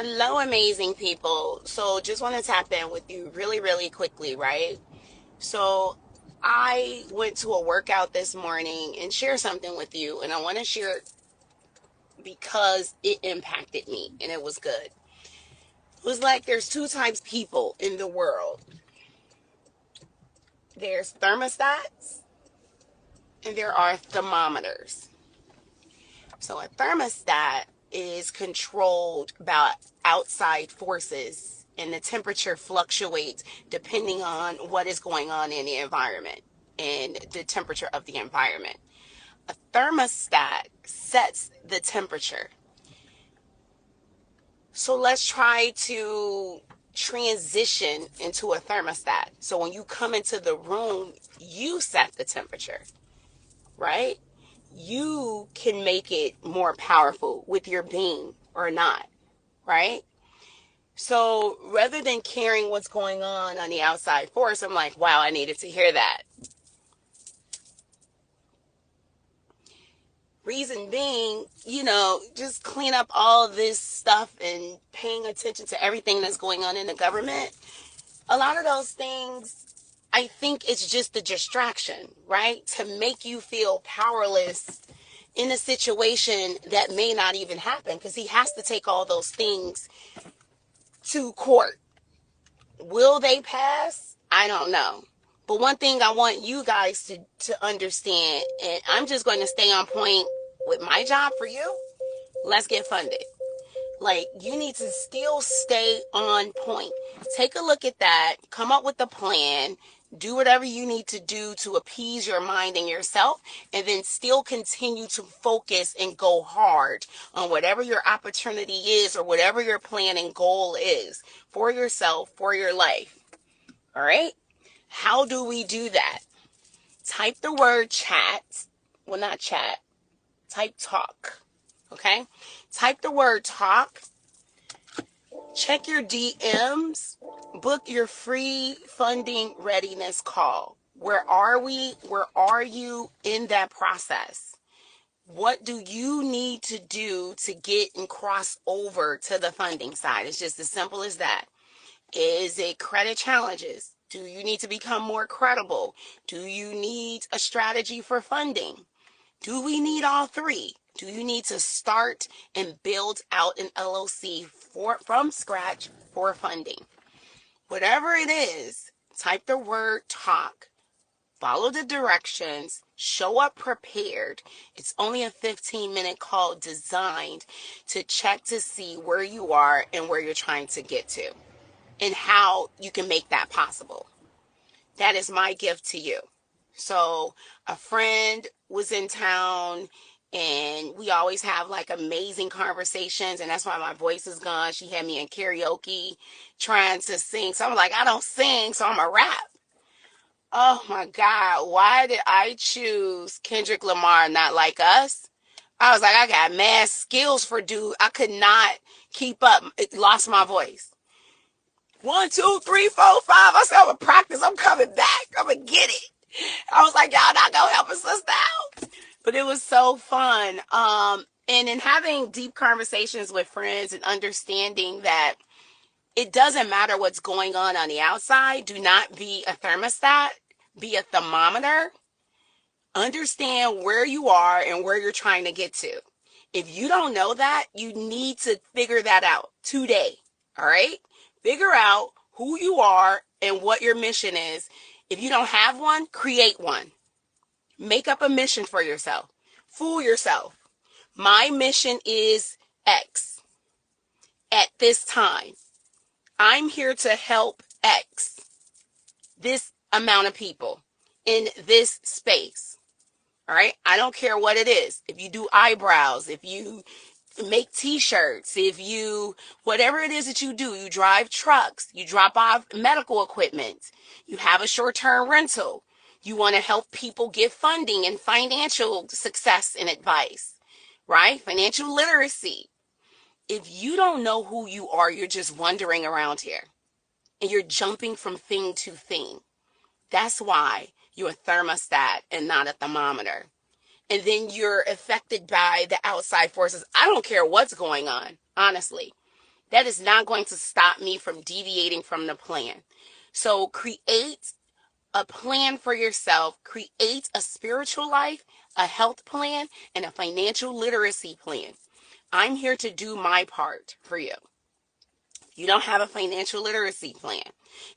Hello, amazing people. So, just want to tap in with you really, really quickly, right? So, I went to a workout this morning and share something with you, and I want to share it because it impacted me and it was good. It was like there's two types of people in the world. There's thermostats and there are thermometers. So, a thermostat is controlled by outside forces, and the temperature fluctuates depending on what is going on in the environment and the temperature of the environment. A thermostat sets the temperature. So, let's try to transition into a thermostat. So, when you come into the room, you set the temperature, right? You can make it more powerful with your being or not, right? So rather than caring what's going on the outside force, I'm like, wow, I needed to hear that. Reason being, just clean up all of this stuff and paying attention to everything that's going on in the government. A lot of those things, I think it's just a distraction, right? To make you feel powerless in a situation that may not even happen, because he has to take all those things to court. Will they pass? I don't know. But one thing I want you guys to understand, and I'm just going to stay on point with my job for you. Let's get funded. Like, you need to still stay on point. Take a look at that, come up with a plan, do whatever you need to do to appease your mind and yourself, and then still continue to focus and go hard on whatever your opportunity is or whatever your plan and goal is for yourself, for your life. All right? How do we do that? Type the word chat. Well, not chat. Type talk. Okay? Type the word talk. Check your DMs. Book your free funding readiness call. Where are we? Where are you in that process? What do you need to do to get and cross over to the funding side? It's just as simple as that. Is it credit challenges? Do you need to become more credible? Do you need a strategy for funding? Do we need all three? Do you need to start and build out an LLC from scratch for funding? Whatever it is, type the word talk, follow the directions, show up prepared. It's only a 15-minute call designed to check to see where you are and where you're trying to get to and how you can make that possible. That is my gift to you. So a friend was in town and we always have like amazing conversations, and that's why my voice is gone. She had me in karaoke trying to sing. So I'm like, I don't sing, so I'm a rap. Oh my God, why did I choose Kendrick Lamar, Not Like Us? I was like, I got mad skills for dude. I could not keep up. It lost my voice. 1, 2, 3, 4, 5. I said, I'm gonna practice. I'm coming back. I'm gonna get it. I was like, y'all not gonna help a sister out. But it was so fun. And in having deep conversations with friends and understanding that it doesn't matter what's going on the outside. Do not be a thermostat, be a thermometer. Understand where you are and where you're trying to get to. If you don't know that, you need to figure that out today. All right? Figure out who you are and what your mission is. If you don't have one, create one. Make up a mission for yourself. Fool yourself. My mission is X at this time. I'm here to help X, this amount of people in this space. All right. I don't care what it is. If you do eyebrows, if you make t-shirts, if you, whatever it is that you do, you drive trucks, you drop off medical equipment, you have a short-term rental, you want to help people get funding and financial success and advice, right? Financial literacy. If you don't know who you are, you're just wandering around here and you're jumping from thing to thing. That's why you're a thermostat and not a thermometer. And then you're affected by the outside forces. I don't care what's going on, honestly. That is not going to stop me from deviating from the plan. So create a plan for yourself, create a spiritual life, a health plan, and a financial literacy plan. I'm here to do my part for you. If you don't have a financial literacy plan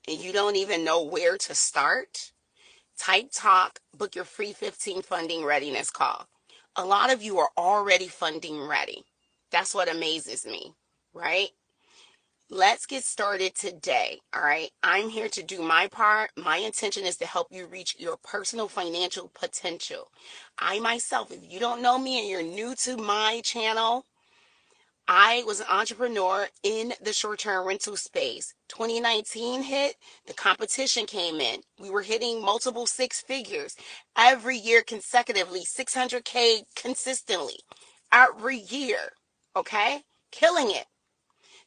and you don't even know where to start, type talk, book your free 15 funding readiness call. A lot of you are already funding ready. That's what amazes me, right? Let's get started today. All right. I'm here to do my part. My intention is to help you reach your personal financial potential. I myself, if you don't know me and you're new to my channel, I was an entrepreneur in the short-term rental space. 2019 hit, the competition came in. We were hitting multiple six figures every year consecutively, 600K consistently every year. Okay. Killing it.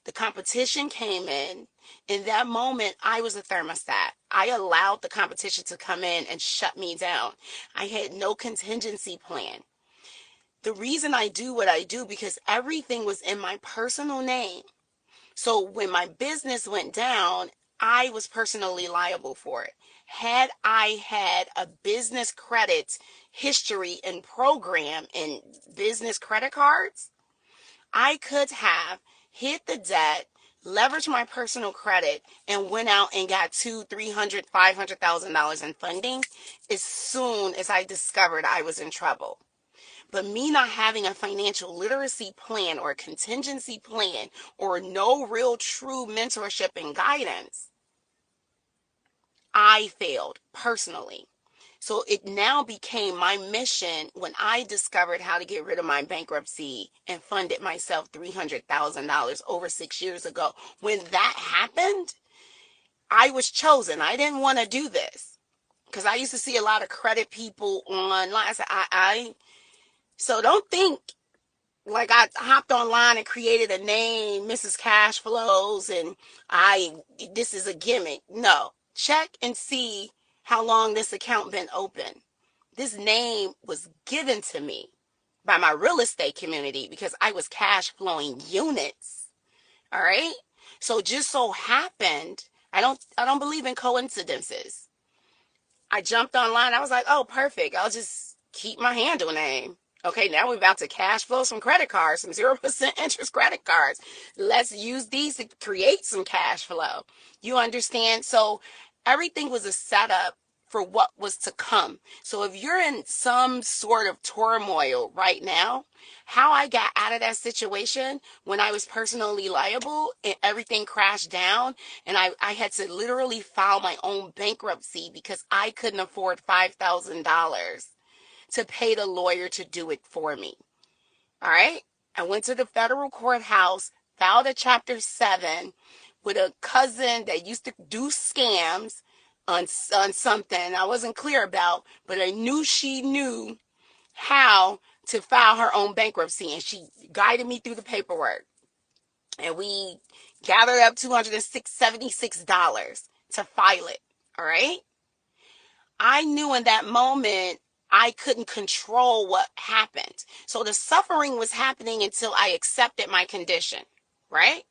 The competition came in that moment, I was a thermostat. I allowed the competition to come in and shut me down. I had no contingency plan. The reason I do what I do, because everything was in my personal name. So when my business went down, I was personally liable for it. Had I had a business credit history and program and business credit cards, I could have hit the debt, leveraged my personal credit, and went out and got $200,000, $300,000, $500,000 in funding as soon as I discovered I was in trouble. But me not having a financial literacy plan or a contingency plan or no real true mentorship and guidance, I failed personally. So it now became my mission when I discovered how to get rid of my bankruptcy and funded myself $300,000 over 6 years ago. When that happened, I was chosen. I didn't want to do this because I used to see a lot of credit people online. I said, so don't think like I hopped online and created a name, Mrs. Cash Flows, and this is a gimmick. No, check and see how long this account been open. This name was given to me by my real estate community because I was cash flowing units. All right. So just so happened, I don't believe in coincidences. I jumped online. I was like, oh, perfect. I'll just keep my handle name. Okay, now we're about to cash flow some credit cards, some 0% interest credit cards. Let's use these to create some cash flow. You understand? So everything was a setup for what was to come. So if you're in some sort of turmoil right now, how I got out of that situation when I was personally liable and everything crashed down and I had to literally file my own bankruptcy because I couldn't afford $5,000 to pay the lawyer to do it for me. All right. I went to the federal courthouse, filed a Chapter 7 with a cousin that used to do scams on something I wasn't clear about, but I knew she knew how to file her own bankruptcy, and she guided me through the paperwork. And we gathered up $276 to file it. All right. I knew in that moment I couldn't control what happened. So the suffering was happening until I accepted my condition, right?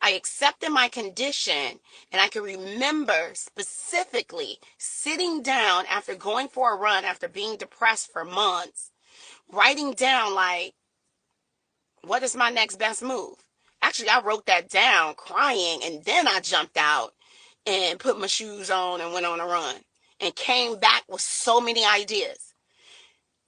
I accepted my condition, and I can remember specifically sitting down after going for a run, after being depressed for months, writing down like, what is my next best move? Actually, I wrote that down crying, and then I jumped out and put my shoes on and went on a run and came back with so many ideas.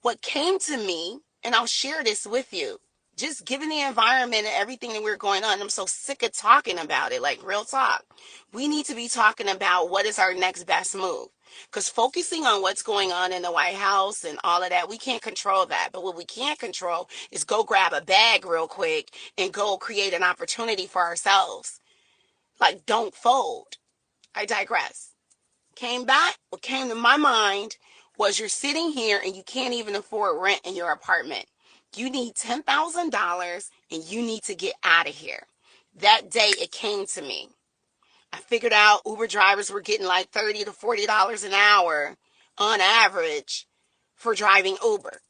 What came to me, and I'll share this with you, just given the environment and everything that we're going on, I'm so sick of talking about it, like real talk. We need to be talking about what is our next best move. Because focusing on what's going on in the White House and all of that, we can't control that. But what we can control is go grab a bag real quick and go create an opportunity for ourselves. Like, don't fold. I digress. Came back, what came to my mind was you're sitting here and you can't even afford rent in your apartment. You need $10,000 and you need to get out of here. That day it came to me. I figured out Uber drivers were getting like $30 to $40 an hour on average for driving Uber.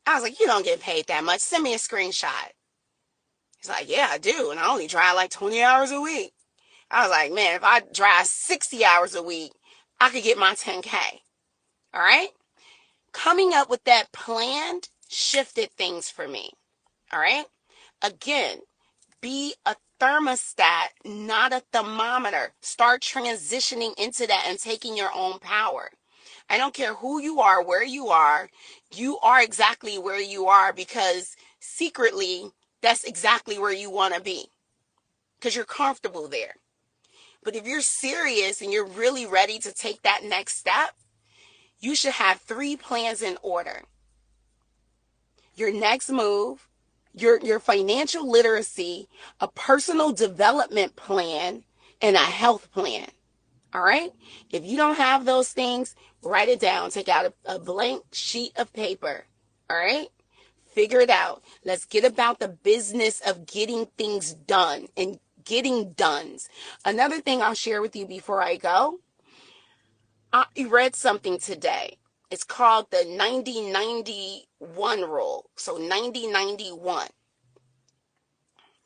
I was like, you don't get paid that much. Send me a screenshot. He's like, yeah, I do. And I only drive like 20 hours a week. I was like, man, if I drive 60 hours a week, I could get my 10K. All right. Coming up with that plan shifted things for me. All right. Again, be a thermostat, not a thermometer. Start transitioning into that and taking your own power. I don't care who you are, where you are exactly where you are because secretly, that's exactly where you want to be because you're comfortable there. But if you're serious and you're really ready to take that next step, you should have 3 plans in order. Your next move, your financial literacy, a personal development plan, and a health plan. All right? If you don't have those things, write it down. Take out a blank sheet of paper. All right? Figure it out. Let's get about the business of getting things done and getting dones. Another thing I'll share with you before I go, I read something today. It's called the 90-91 rule. So 90-91,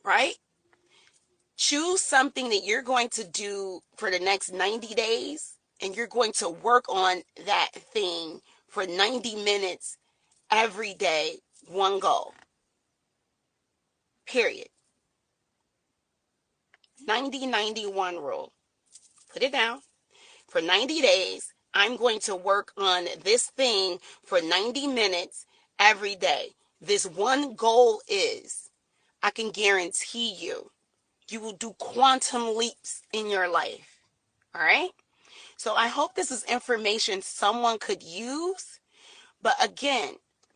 right? Choose something that you're going to do for the next 90 days, and you're going to work on that thing for 90 minutes every day, one goal. Period. 90-91 rule. Put it down. For 90 days, I'm going to work on this thing for 90 minutes every day. This one goal is, I can guarantee you, you will do quantum leaps in your life. All right? So I hope this is information someone could use. But again,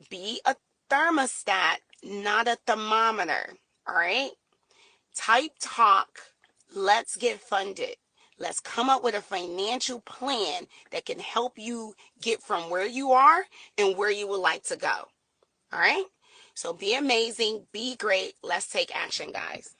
be a thermostat, not a thermometer. All right? Type talk. Let's get funded. Let's come up with a financial plan that can help you get from where you are and where you would like to go. All right? So be amazing. Be great. Let's take action, guys.